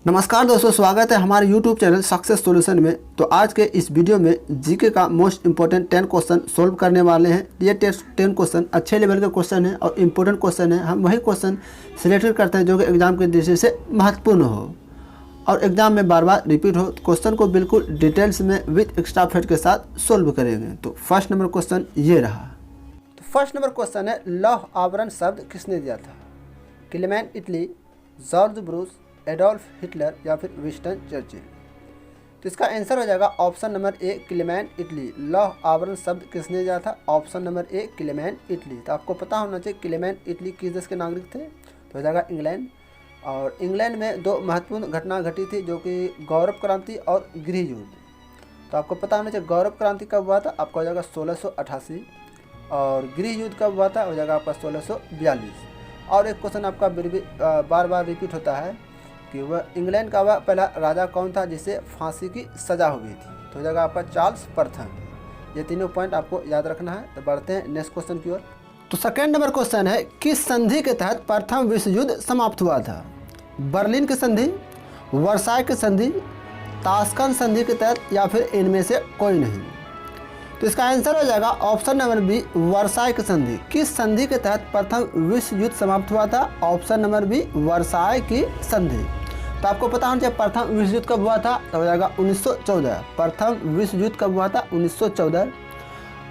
नमस्कार दोस्तों, स्वागत है हमारे YouTube चैनल सक्सेस सॉल्यूशन में। तो आज के इस वीडियो में जीके का मोस्ट इंपॉर्टेंट 10 क्वेश्चन सोल्व करने वाले हैं। ये 10 क्वेश्चन अच्छे लेवल के क्वेश्चन हैं और इम्पोर्टेंट क्वेश्चन है। हम वही क्वेश्चन सिलेक्ट करते हैं जो कि एग्जाम के दृष्टि से महत्वपूर्ण हो और एग्जाम में बार बार रिपीट हो। क्वेश्चन को बिल्कुल डिटेल्स में विथ एक्स्ट्रा फैक्ट के साथ सोल्व करेंगे। तो फर्स्ट नंबर क्वेश्चन ये रहा। तो फर्स्ट नंबर क्वेश्चन है, लौह आवरण शब्द किसने दिया था? Clement Italy, George Bruce, Adolf Hitler या फिर विंस्टन चर्चिल। तो इसका आंसर हो जाएगा option number A, Clement Italy. लौह आवरण शब्द किसने दिया था? Option number A, Clement Italy. तो आपको पता होना चाहिए क्लेमेंट इटली किस देश के नागरिक थे? तो हो जाएगा इंग्लैंड। और इंग्लैंड में दो महत्वपूर्ण घटना घटी थी जो कि गौरव क्रांति और गृह युद्ध। तो आपको पता होना चाहिए गौरव क्रांति कब हुआ था? आपका हो जाएगा 1688 और गृह युद्ध कब हुआ था? हो जाएगा आपका 1642। और एक क्वेश्चन आपका बार बार रिपीट होता है कि वह इंग्लैंड का वह पहला राजा कौन था जिसे फांसी की सज़ा हो गई थी? तो हो जाएगा आपका चार्ल्स प्रथम। ये तीनों पॉइंट आपको याद रखना है। तो बढ़ते हैं नेक्स्ट क्वेश्चन की ओर। तो सेकेंड नंबर क्वेश्चन है, किस संधि के तहत प्रथम विश्व युद्ध समाप्त हुआ था? बर्लिन की संधि, वर्साई की संधि, ताशकंद संधि के तहत या फिर इनमें से कोई नहीं? तो इसका आंसर हो जाएगा ऑप्शन नंबर बी, वर्साई की संधि। किस संधि के तहत प्रथम विश्व युद्ध समाप्त हुआ था? ऑप्शन नंबर बी, वर्साई की संधि। तो आपको पता होना चाहिए प्रथम विश्व युद्ध कब हुआ था? तो हो जाएगा 1914। प्रथम विश्व युद्ध कब हुआ था? 1914।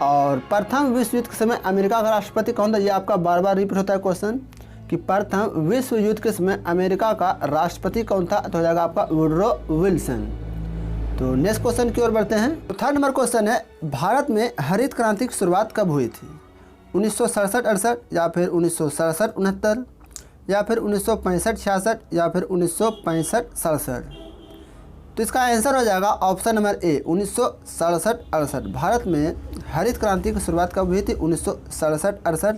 और प्रथम विश्व युद्ध के समय अमेरिका का राष्ट्रपति कौन था? ये आपका बार बार रिपीट होता है क्वेश्चन कि प्रथम विश्व युद्ध के समय अमेरिका का राष्ट्रपति कौन था? तो हो जाएगा आपका वुडरो विल्सन। तो नेक्स्ट क्वेश्चन की ओर बढ़ते हैं। तो थर्ड नंबर क्वेश्चन है, भारत में हरित क्रांति की शुरुआत कब हुई थी? 1967-68 या फिर 1967-69 या फिर 1965-66 या फिर 1965-67? तो इसका आंसर हो जाएगा ऑप्शन नंबर ए, 1967-68। भारत में हरित क्रांति की शुरुआत कब हुई थी? 1967-68।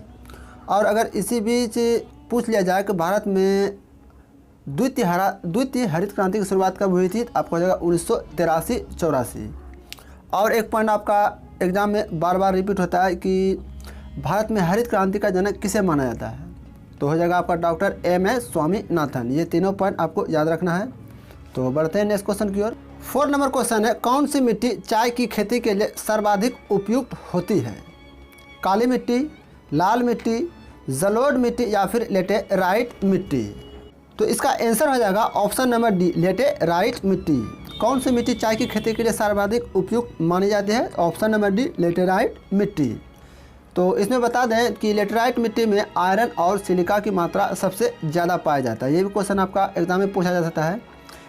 और अगर इसी बीच पूछ लिया जाए कि भारत में द्वितीय हरित क्रांति की शुरुआत कब हुई थी? तो आपको हो जाएगा 1983-84। और एक पॉइंट आपका एग्जाम में बार बार रिपीट होता है कि भारत में हरित क्रांति का जनक किसे माना जाता है? तो हो जाएगा आपका डॉक्टर M.A. स्वामीनाथन। ये तीनों पॉइंट आपको याद रखना है। तो बढ़ते हैं नेक्स्ट क्वेश्चन की ओर। फोर्थ नंबर क्वेश्चन है, कौन सी मिट्टी चाय की खेती के लिए सर्वाधिक उपयुक्त होती है? काली मिट्टी, लाल मिट्टी, जलोढ़ मिट्टी या फिर लेटेराइट मिट्टी? तो इसका आंसर हो जाएगा ऑप्शन नंबर डी, लेटेराइट मिट्टी। कौन सी मिट्टी चाय की खेती के लिए सर्वाधिक उपयुक्त मानी जाती है? ऑप्शन नंबर डी, लेटेराइट मिट्टी। तो इसमें बता दें कि लेटेराइट मिट्टी में आयरन और सिलिका की मात्रा सबसे ज़्यादा पाया जाता है। ये भी क्वेश्चन आपका एग्जाम में पूछा जा सकता है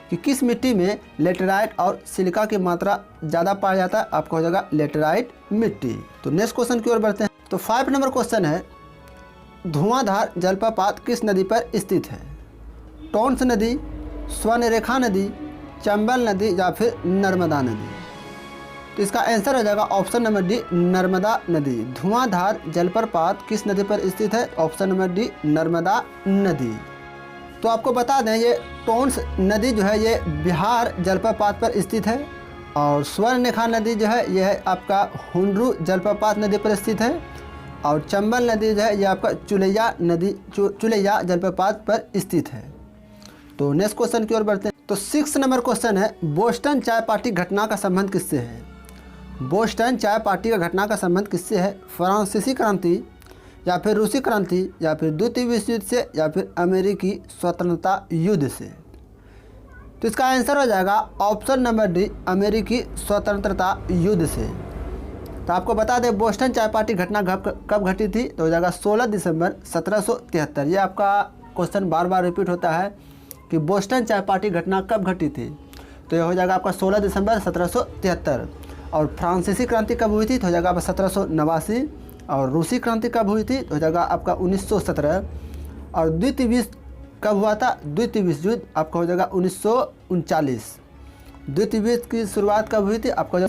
कि किस मिट्टी में लेटेराइट और सिलिका की मात्रा ज़्यादा पाया जाता है? आपको हो जाएगा लेटेराइट मिट्टी। तो नेक्स्ट क्वेश्चन की ओर बढ़ते हैं। तो 5 नंबर क्वेश्चन है, धुआंधार जलप्रपात किस नदी पर स्थित है? टोंस नदी, स्वर्णरेखा नदी, चंबल नदी या फिर नर्मदा नदी? तो इसका आंसर हो जाएगा ऑप्शन नंबर डी, नर्मदा नदी। धुआंधार जलप्रपात किस नदी पर स्थित है? ऑप्शन नंबर डी, नर्मदा नदी। तो आपको बता दें ये टोंस नदी जो है ये बिहार जलप्रपात पर स्थित है और स्वर्णरेखा नदी जो है यह आपका हुंड्रू जलप्रपात नदी पर स्थित है और चंबल नदी जो है ये आपका चुलैया जलप्रपात पर स्थित है। तो नेक्स्ट क्वेश्चन की ओर बढ़ते हैं। तो 6 नंबर क्वेश्चन है, बोस्टन चाय पार्टी घटना का संबंध किससे है? बोस्टन चाय पार्टी का घटना का संबंध किससे है? फ्रांसीसी क्रांति या फिर रूसी क्रांति या फिर द्वितीय विश्व युद्ध से या फिर अमेरिकी स्वतंत्रता युद्ध से? तो इसका आंसर हो जाएगा ऑप्शन नंबर डी, अमेरिकी स्वतंत्रता युद्ध से। तो आपको बता दें बोस्टन चाय पार्टी घटना कब घटी थी? तो हो जाएगा 16 दिसंबर 1773। ये आपका क्वेश्चन बार बार रिपीट होता है कि बोस्टन चाय पार्टी घटना कब घटी थी? तो यह हो जाएगा आपका 16 दिसंबर 1773। और फ्रांसीसी क्रांति कब हुई थी? तो हो जाएगा आपका 1789। और रूसी क्रांति कब हुई थी? तो हो जाएगा आपका 1917। और द्वितीय विश्व कब हुआ था? द्वितीय विश्व युद्ध आपका हो जाएगा 1939। द्वितीय विश्व की शुरुआत कब हुई थी? आपका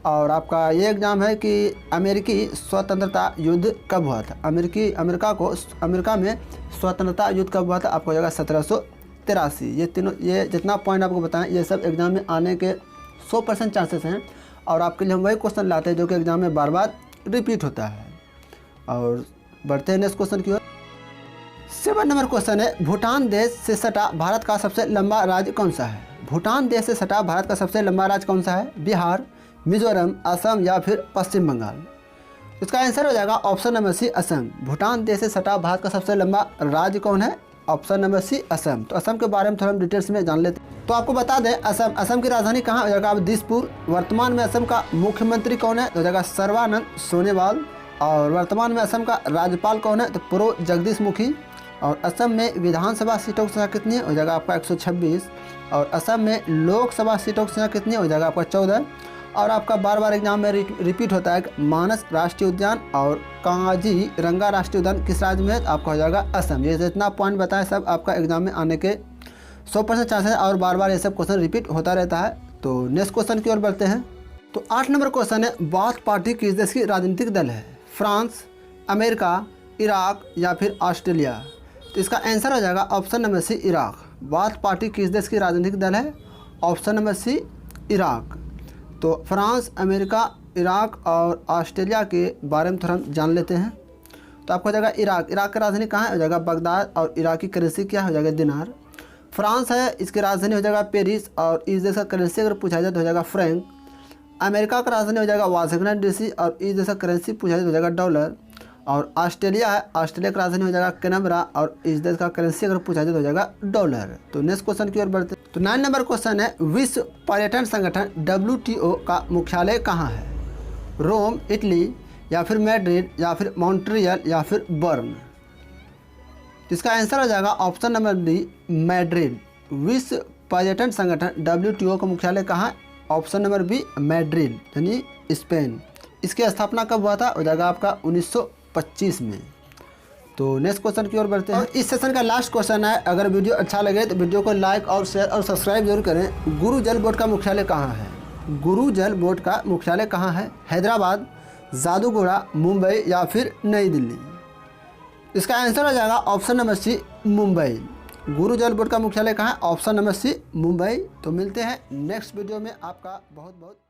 और आपका ये एग्जाम है कि अमेरिकी स्वतंत्रता युद्ध कब हुआ था? अमेरिका में स्वतंत्रता युद्ध कब हुआ था? आपको हो जाएगा 1783। ये तीनों, ये जितना पॉइंट आपको बताएं ये सब एग्जाम में आने के 100% चांसेस हैं और आपके लिए हम वही क्वेश्चन लाते हैं जो कि एग्जाम में बार बार रिपीट होता है। और बढ़ते हैं नेक्स्ट क्वेश्चन की ओर। नंबर क्वेश्चन है, भूटान देश से सटा भारत का सबसे लंबा राज्य कौन सा है? भूटान देश से सटा भारत का सबसे लंबा राज्य कौन सा है? बिहार, मिजोरम, असम या फिर पश्चिम बंगाल? इसका आंसर हो जाएगा option number C, Assam. Bhutan देश से सटा भारत का सबसे लंबा राज्य कौन है? Option number C, Assam. तो असम के बारे में थोड़ा हम डिटेल्स में जान लेते हैं। तो आपको बता दें, असम की राजधानी कहाँ हो जाएगा? दिसपुर। वर्तमान में असम का मुख्यमंत्री कौन है? तो हो जाएगा सर्बानंद सोनोवाल। और वर्तमान में असम का राज्यपाल कौन है? तो प्रो जगदीश मुखी। और असम में विधानसभा सीटों की संख्या कितनी है? हो जाएगा आपका 126। और असम में लोकसभा सीटों की संख्या कितनी है? हो जाएगा आपका 14। और आपका बार बार एग्जाम में रिपीट होता है, मानस राष्ट्रीय उद्यान और काजीरंगा राष्ट्रीय उद्यान किस राज्य में है? आपका हो जाएगा असम। ये जितना पॉइंट बताएं सब आपका एग्जाम में आने के 100% चांसेस है, और बार बार ये सब क्वेश्चन रिपीट होता रहता है। तो नेक्स्ट क्वेश्चन की ओर बढ़ते हैं। तो 8 नंबर क्वेश्चन है, बाथ पार्टी किस देश की राजनीतिक दल है? फ्रांस, अमेरिका, इराक या फिर ऑस्ट्रेलिया? तो इसका आंसर हो जाएगा option number C, Iraq. Baath party किस देश की राजनीतिक दल है? Option number C, Iraq. तो फ्रांस, अमेरिका, इराक और ऑस्ट्रेलिया के बारे में थोड़ा हम जान लेते हैं। तो आपको हो जाएगा इराक। इराक की राजधानी कहाँ है? हो जाएगा बगदाद। और इराकी करेंसी क्या हो जाएगा? दिनार। फ्रांस है, इसकी राजधानी हो जाएगा पेरिस। और इस देश का करेंसी अगर पूछा जाए तो हो जाएगा फ्रैंक। अमेरिका का राजधानी हो जाएगा वाशिंगटन डीसी। और इस देश का करेंसी पूछा जाए तो हो जाएगा डॉलर। और ऑस्ट्रेलिया है, ऑस्ट्रेलिया की राजधानी हो जाएगा कैनबरा। और इस देश का करेंसी अगर पूछा जाए तो हो जाएगा डॉलर। तो नेक्स्ट क्वेश्चन की ओर बढ़ते हैं। तो 9 नंबर क्वेश्चन है, विश्व पर्यटन संगठन WTO का मुख्यालय कहाँ है? रोम, इटली या फिर मैड्रिड या फिर मॉन्ट्रियल या फिर बर्न? इसका आंसर हो जाएगा ऑप्शन नंबर डी, मैड्रिड। विश्व पर्यटन संगठन WTO का मुख्यालय कहाँ है? ऑप्शन नंबर बी, मैड्रिड यानी स्पेन। इसकी स्थापना कब हुआ था? हो जाएगा आपका 1925 में। तो नेक्स्ट क्वेश्चन की ओर बढ़ते हैं। इस सेशन का लास्ट क्वेश्चन है, अगर वीडियो अच्छा लगे तो वीडियो को लाइक और शेयर और सब्सक्राइब जरूर करें। गुरु जल बोर्ड का मुख्यालय कहाँ है? गुरु जल बोर्ड का मुख्यालय कहाँ है? हैदराबाद, जादूगोड़ा, मुंबई या फिर नई दिल्ली? इसका आंसर हो जाएगा ऑप्शन नंबर सी, मुंबई। गुरु जल बोर्ड का मुख्यालय कहाँ है? Option number C, Mumbai. तो मिलते हैं नेक्स्ट वीडियो में। आपका बहुत बहुत